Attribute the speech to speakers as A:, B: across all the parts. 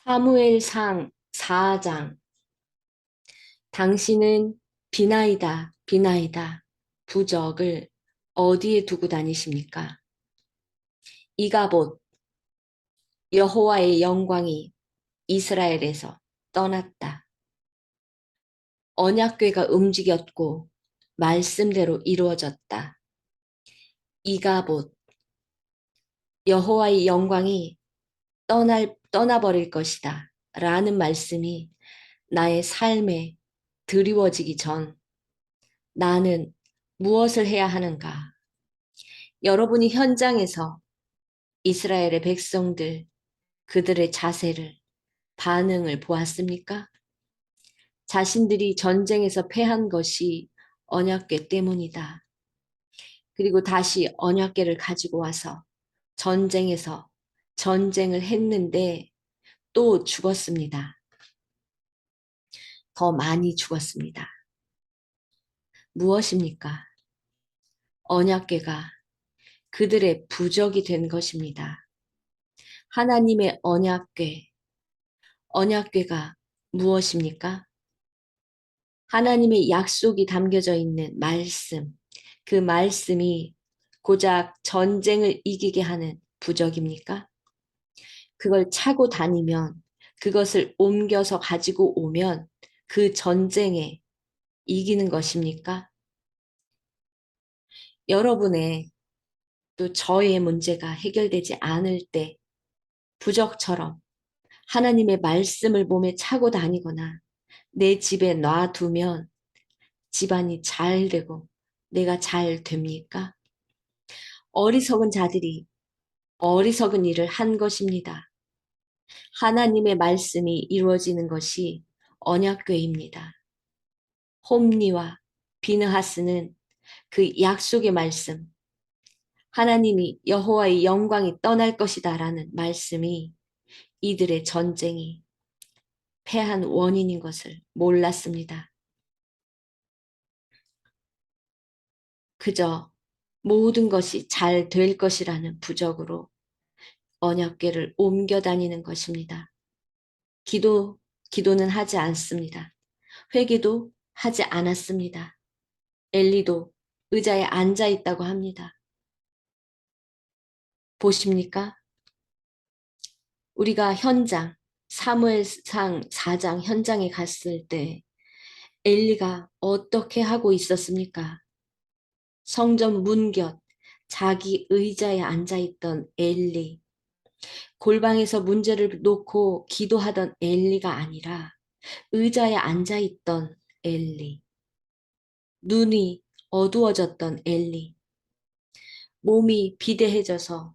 A: 사무엘상 4장. 당신은 비나이다, 비나이다. 부적을 어디에 두고 다니십니까? 이가봇, 여호와의 영광이 이스라엘에서 떠났다. 언약궤가 움직였고 말씀대로 이루어졌다. 이가봇, 여호와의 영광이 떠나버릴 것이다. 라는 말씀이 나의 삶에 드리워지기 전 나는 무엇을 해야 하는가? 여러분이 현장에서 이스라엘의 백성들, 그들의 자세를, 반응을 보았습니까? 자신들이 전쟁에서 패한 것이 언약궤 때문이다. 그리고 다시 언약궤를 가지고 와서 전쟁에서 전쟁을 했는데 또 죽었습니다. 더 많이 죽었습니다. 무엇입니까? 언약궤가 그들의 부적이 된 것입니다. 하나님의 언약궤가 무엇입니까? 하나님의 약속이 담겨져 있는 말씀, 그 말씀이 고작 전쟁을 이기게 하는 부적입니까? 그걸 차고 다니면, 그것을 옮겨서 가지고 오면 그 전쟁에 이기는 것입니까? 여러분의 또 저의 문제가 해결되지 않을 때 부적처럼 하나님의 말씀을 몸에 차고 다니거나 내 집에 놔두면 집안이 잘 되고 내가 잘 됩니까? 어리석은 자들이 어리석은 일을 한 것입니다. 하나님의 말씀이 이루어지는 것이 언약궤입니다. 홈리와 비느하스는 그 약속의 말씀, 하나님이 여호와의 영광이 떠날 것이다라는 말씀이 이들의 전쟁이 패한 원인인 것을 몰랐습니다. 그저 모든 것이 잘 될 것이라는 부적으로 언약궤를 옮겨 다니는 것입니다. 기도는 하지 않습니다. 회개도 하지 않았습니다. 엘리도 의자에 앉아 있다고 합니다. 보십니까? 우리가 사무엘상 4장 현장에 갔을 때 엘리가 어떻게 하고 있었습니까? 성전 문곁 자기 의자에 앉아 있던 엘리, 골방에서 문제를 놓고 기도하던 엘리가 아니라 의자에 앉아 있던 엘리, 눈이 어두워졌던 엘리, 몸이 비대해져서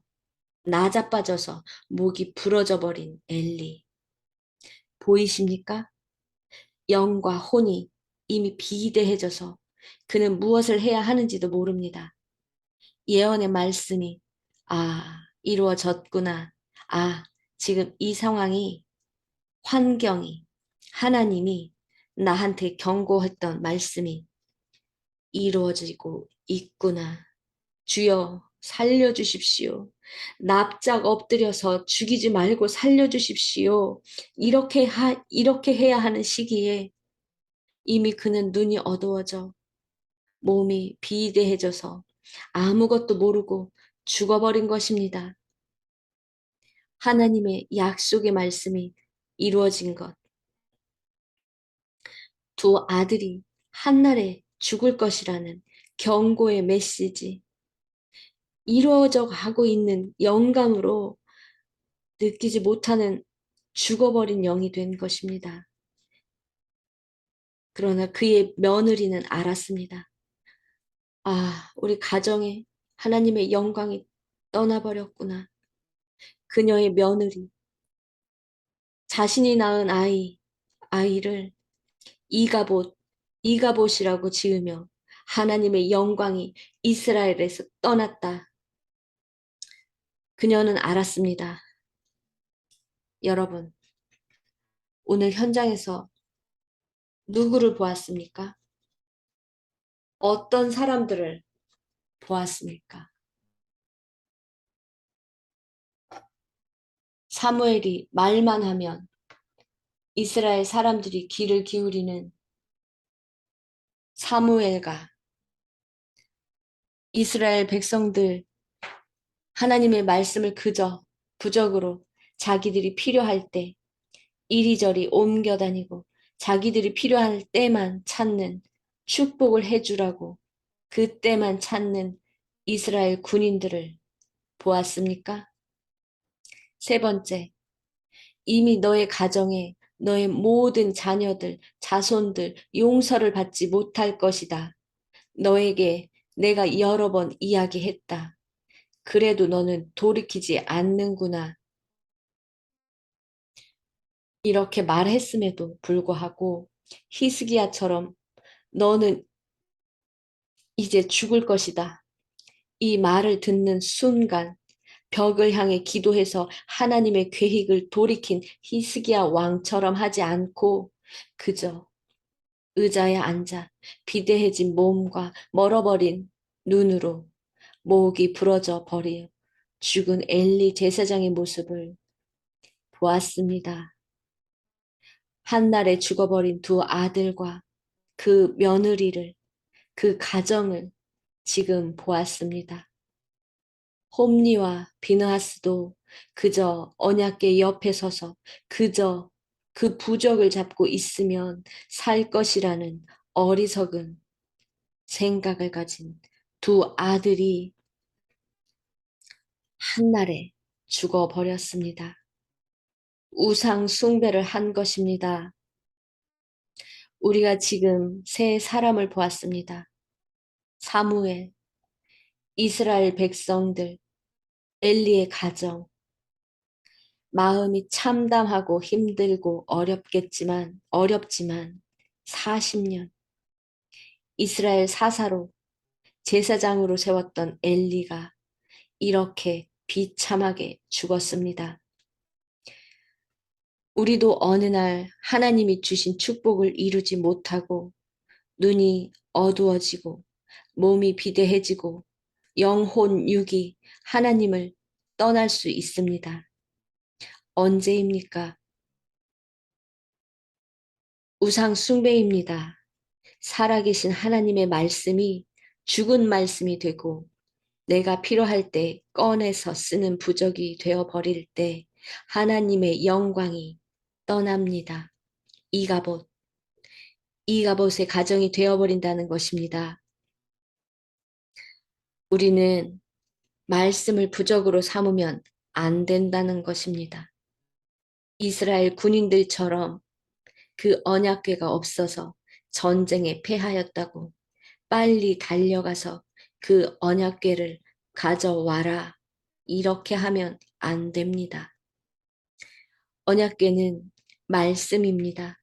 A: 나자빠져서 목이 부러져 버린 엘리. 보이십니까? 영과 혼이 이미 비대해져서 그는 무엇을 해야 하는지도 모릅니다. 예언의 말씀이 이루어졌구나. 지금 이 상황이 환경이 하나님이 나한테 경고했던 말씀이 이루어지고 있구나. 주여 살려주십시오. 납작 엎드려서 죽이지 말고 살려주십시오. 이렇게 해야 하는 시기에 이미 그는 눈이 어두워져 몸이 비대해져서 아무것도 모르고 죽어버린 것입니다. 하나님의 약속의 말씀이 이루어진 것. 두 아들이 한날에 죽을 것이라는 경고의 메시지. 이루어져 가고 있는 영감으로 느끼지 못하는 죽어버린 영이 된 것입니다. 그러나 그의 며느리는 알았습니다. 우리 가정에 하나님의 영광이 떠나버렸구나. 그녀의 며느리, 자신이 낳은 아이를 이가봇, 이가봇이라고 지으며 하나님의 영광이 이스라엘에서 떠났다. 그녀는 알았습니다. 여러분, 오늘 현장에서 누구를 보았습니까? 어떤 사람들을 보았습니까? 사무엘이 말만 하면 이스라엘 사람들이 귀를 기울이는 사무엘과 이스라엘 백성들 하나님의 말씀을 그저 부적으로 자기들이 필요할 때 이리저리 옮겨 다니고 자기들이 필요할 때만 찾는 축복을 해주라고 그때만 찾는 이스라엘 군인들을 보았습니까? 세 번째, 이미 너의 가정에 너의 모든 자녀들, 자손들 용서를 받지 못할 것이다. 너에게 내가 여러 번 이야기했다. 그래도 너는 돌이키지 않는구나. 이렇게 말했음에도 불구하고 히스기야처럼 너는 이제 죽을 것이다. 이 말을 듣는 순간 벽을 향해 기도해서 하나님의 계획을 돌이킨 히스기야 왕처럼 하지 않고 그저 의자에 앉아 비대해진 몸과 멀어버린 눈으로 목이 부러져 버려 죽은 엘리 제사장의 모습을 보았습니다. 한날에 죽어버린 두 아들과 그 며느리를, 그 가정을 지금 보았습니다. 홈리와 비느하스도 그저 언약궤 옆에 서서 그저 그 부적을 잡고 있으면 살 것이라는 어리석은 생각을 가진 두 아들이 한날에 죽어버렸습니다. 우상 숭배를 한 것입니다. 우리가 지금 세 사람을 보았습니다. 사무엘, 이스라엘 백성들, 엘리의 가정, 마음이 참담하고 힘들고 어렵지만 40년 이스라엘 사사로 제사장으로 세웠던 엘리가 이렇게 비참하게 죽었습니다. 우리도 어느 날 하나님이 주신 축복을 이루지 못하고 눈이 어두워지고 몸이 비대해지고 영혼 육이 하나님을 떠날 수 있습니다. 언제입니까? 우상 숭배입니다. 살아계신 하나님의 말씀이 죽은 말씀이 되고 내가 필요할 때 꺼내서 쓰는 부적이 되어 버릴 때 하나님의 영광이 떠납니다. 이가봇의 가정이 되어버린다는 것입니다. 우리는 말씀을 부적으로 삼으면 안 된다는 것입니다. 이스라엘 군인들처럼 그 언약궤가 없어서 전쟁에 패하였다고 빨리 달려가서 그 언약궤를 가져와라. 이렇게 하면 안 됩니다. 언약궤는 말씀입니다.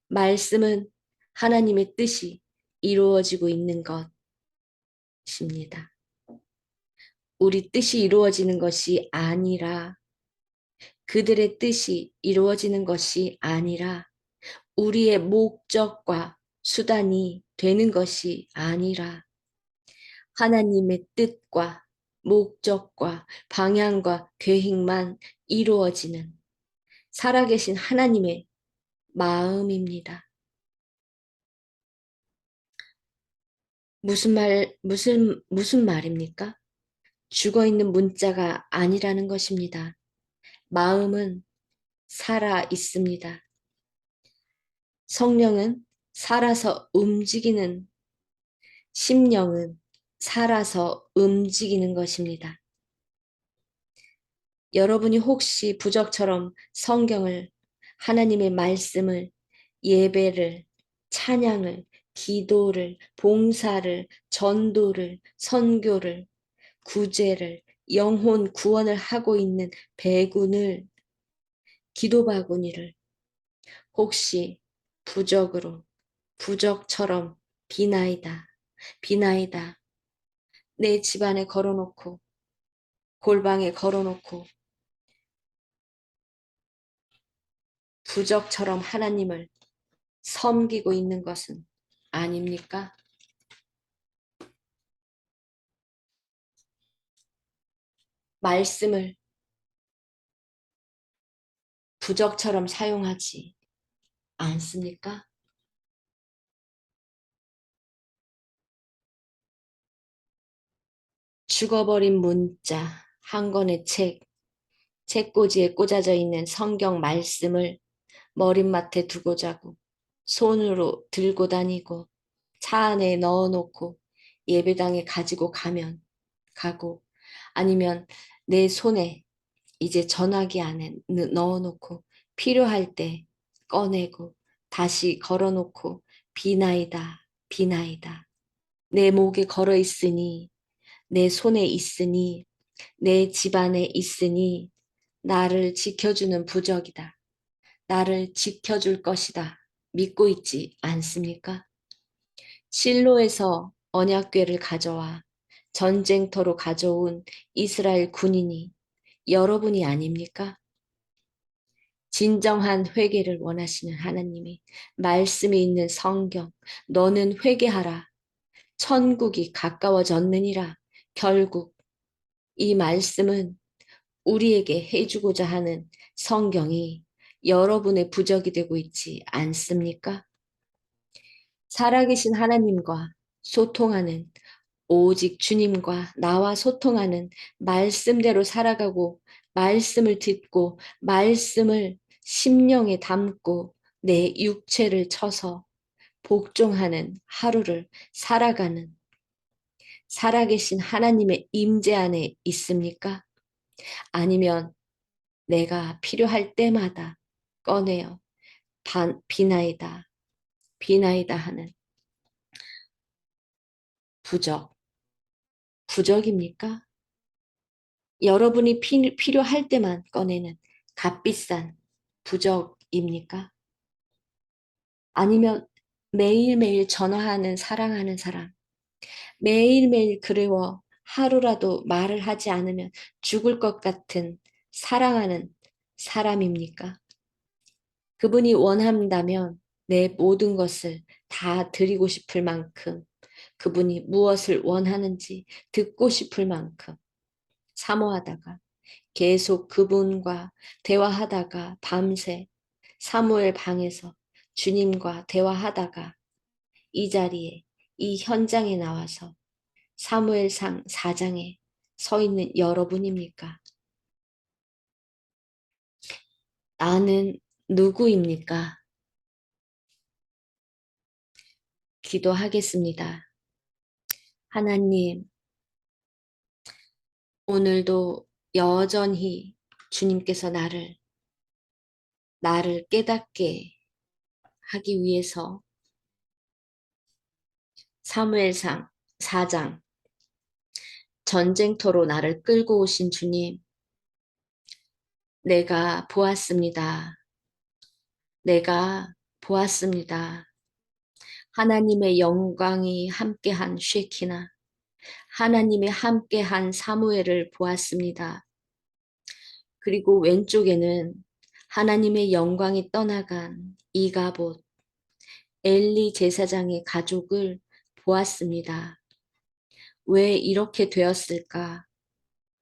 A: 말씀은 하나님의 뜻이 이루어지고 있는 것입니다. 우리 뜻이 이루어지는 것이 아니라 그들의 뜻이 이루어지는 것이 아니라 우리의 목적과 수단이 되는 것이 아니라 하나님의 뜻과 목적과 방향과 계획만 이루어지는 살아계신 하나님의 마음입니다. 무슨 말입니까? 죽어 있는 문자가 아니라는 것입니다. 마음은 살아 있습니다. 성령은 살아서 움직이는, 심령은 살아서 움직이는 것입니다. 여러분이 혹시 부적처럼 성경을, 하나님의 말씀을, 예배를, 찬양을, 기도를, 봉사를, 전도를, 선교를, 구제를, 영혼 구원을 하고 있는 배군을, 기도바구니를 혹시 부적처럼 비나이다, 비나이다. 내 집안에 걸어놓고, 골방에 걸어놓고, 부적처럼 하나님을 섬기고 있는 것은 아닙니까? 말씀을 부적처럼 사용하지 않습니까? 죽어버린 문자, 한 권의 책, 책꽂이에 꽂아져 있는 성경 말씀을 머릿맡에 두고 자고, 손으로 들고 다니고, 차 안에 넣어놓고, 예배당에 가지고 가면 가고, 아니면 내 손에 이제 전화기 안에 넣어놓고, 필요할 때 꺼내고, 다시 걸어놓고, 비나이다, 비나이다. 내 목에 걸어 있으니, 내 손에 있으니, 내 집안에 있으니, 나를 지켜주는 부적이다. 나를 지켜줄 것이다. 믿고 있지 않습니까? 실로에서 언약궤를 가져와 전쟁터로 가져온 이스라엘 군인이 여러분이 아닙니까? 진정한 회개를 원하시는 하나님이 말씀이 있는 성경, 너는 회개하라. 천국이 가까워졌느니라. 결국 이 말씀은 우리에게 해주고자 하는 성경이 여러분의 부적이 되고 있지 않습니까? 살아계신 하나님과 소통하는 오직 주님과 나와 소통하는 말씀대로 살아가고 말씀을 듣고 말씀을 심령에 담고 내 육체를 쳐서 복종하는 하루를 살아가는 살아계신 하나님의 임재 안에 있습니까? 아니면 내가 필요할 때마다 꺼내어 비나이다, 비나이다 하는 부적, 부적입니까? 여러분이 필요할 때만 꺼내는 값비싼 부적입니까? 아니면 매일매일 전화하는 사랑하는 사람, 매일매일 그리워 하루라도 말을 하지 않으면 죽을 것 같은 사랑하는 사람입니까? 그분이 원한다면 내 모든 것을 다 드리고 싶을 만큼 그분이 무엇을 원하는지 듣고 싶을 만큼 사모하다가 계속 그분과 대화하다가 밤새 사무엘 방에서 주님과 대화하다가 이 자리에 이 현장에 나와서 사무엘상 4장에 서 있는 여러분입니까? 나는 누구입니까? 기도하겠습니다. 하나님, 오늘도 여전히 주님께서 나를 깨닫게 하기 위해서 사무엘상 4장 전쟁터로 나를 끌고 오신 주님, 내가 보았습니다. 내가 보았습니다. 하나님의 영광이 함께한 쉐키나, 하나님의 함께한 사무엘을 보았습니다. 그리고 왼쪽에는 하나님의 영광이 떠나간 이가봇, 엘리 제사장의 가족을 보았습니다. 왜 이렇게 되었을까?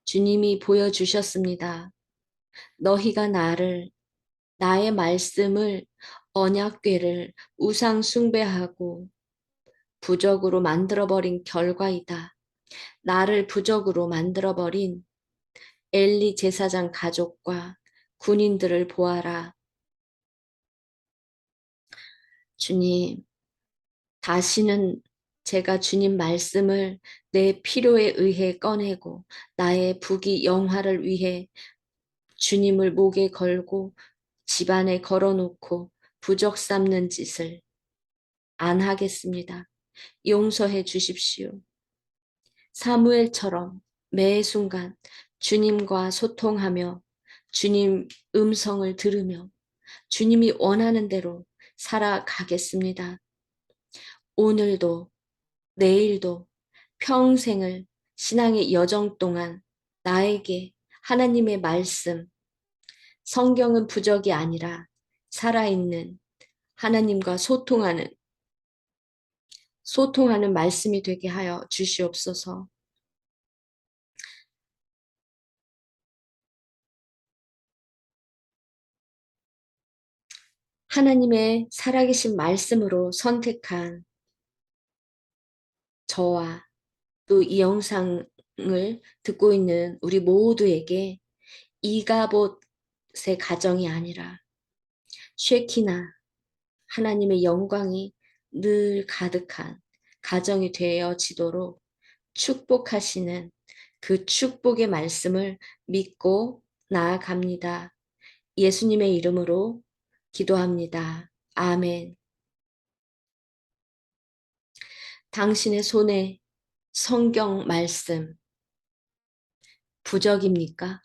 A: 주님이 보여주셨습니다. 너희가 나의 말씀을 언약궤를 우상 숭배하고 부적으로 만들어버린 결과이다. 나를 부적으로 만들어버린 엘리 제사장 가족과 군인들을 보아라. 주님, 다시는 제가 주님 말씀을 내 필요에 의해 꺼내고 나의 부귀 영화를 위해 주님을 목에 걸고 집안에 걸어놓고 부적 삼는 짓을 안 하겠습니다. 용서해 주십시오. 사무엘처럼 매 순간 주님과 소통하며 주님 음성을 들으며 주님이 원하는 대로 살아가겠습니다. 오늘도 내일도 평생을 신앙의 여정 동안 나에게 하나님의 말씀, 성경은 부적이 아니라 살아있는 하나님과 소통하는 말씀이 되게 하여 주시옵소서. 하나님의 살아계신 말씀으로 선택한 저와 또 이 영상을 듣고 있는 우리 모두에게 이가봇의 가정이 아니라 쉐키나 하나님의 영광이 늘 가득한 가정이 되어지도록 축복하시는 그 축복의 말씀을 믿고 나아갑니다. 예수님의 이름으로 기도합니다. 아멘. 당신의 손에 성경 말씀 부적입니까?